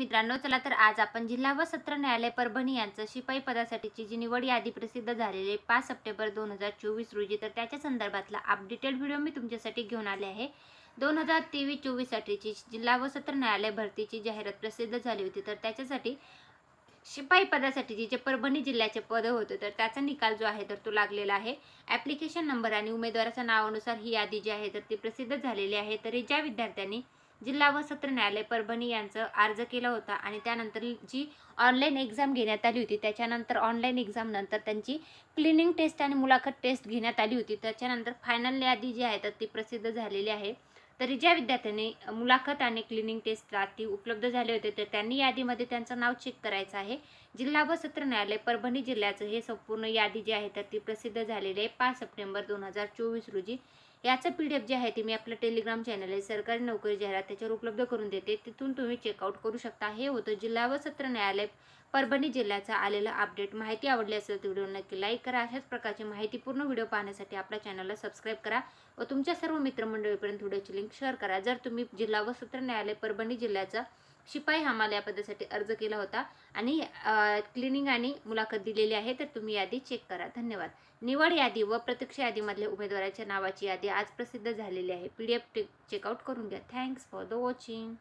मित्रांनो, चला तर आज आपण जिल्हा व सत्र न्यायालय परभणी यांचं शिपाई पदासाठीची जी निवड यादी प्रसिद्ध झालेली 5 सप्टेंबर 2024 रोजी तर त्याच्या संदर्भातला अपडेटेड व्हिडिओ मी तुमच्यासाठी घेऊन आले आहे। 2023-24 साठीची जिल्हा व सत्र न्यायालय भरतीची जाहिरात प्रसिद्ध झाली होती। तर त्याच्यासाठी शिपाई पदासाठी जे परभणी जिल्ह्याचे पद होते तर त्याचा निकाल जो आहे तर तो लागलेला आहे। ॲप्लिकेशन नंबर आणि उमेदवाराच्या नावानुसार ही यादी जी आहे तर ती प्रसिद्ध झालेली आहे। तरी ज्या विद्यार्थ्यांनी जिल्हा व सत्र न्यायालय परभणी यांचा अर्ज केला होता आणि त्यानंतर जी ऑनलाईन एक्झाम घेण्यात आली होती, त्याच्यानंतर ऑनलाईन एक्झाम नंतर त्यांची क्लिनिंग टेस्ट आणि मुलाखत टेस्ट घेण्यात आली होती। त्याच्यानंतर फायनल यादी जी आहे तर ती प्रसिद्ध झालेली आहे। तरी ज्या विद्यार्थ्यांनी मुलाखत आणि क्लिनिंग टेस्टला ती उपलब्ध झाले होते तर त्यांनी यादीमध्ये त्यांचं नाव चेक करायचं आहे। जिल्हा व सत्र न्यायालय परभणी जिल्ह्याचं हे संपूर्ण यादी जी आहे तर ती प्रसिद्ध झालेली आहे 5 सप्टेंबर 2024 रोजी। याचं PDF जे आहे ते मी आपल्या टेलिग्राम चॅनल आहे सरकारी नोकरी जाहिरात त्याच्यावर उपलब्ध करून देते, तिथून तुम्ही चेकआउट करू शकता। हे होतं जिल्हा व सत्र न्यायालय परभणी जिल्ह्याचा आलेला अपडेट। माहिती आवडली असेल तर व्हिडिओ नक्की लाईक करा। अशाच प्रकारची माहितीपूर्ण व्हिडिओ पाहण्यासाठी आपल्या चॅनलला सबस्क्राईब करा व तुमच्या सर्व मित्रमंडळीपर्यंत व्हिडिओची लिंक शेअर करा। जर तुम्ही जिल्हा व सत्र न्यायालय परभणी जिल्ह्याचा शिपाई हमाल या पदासाठी अर्ज केला होता आणि क्लिनिंग आणि मुलाखत दिलेली आहे तर तुम्ही यादी चेक करा। धन्यवाद। निवड यादी व प्रत्यक्ष यादीमधल्या उमेदवाराच्या नावाची यादी आज प्रसिद्ध झालेली आहे। PDF चेकआउट करून घ्या। Thanks for the watching.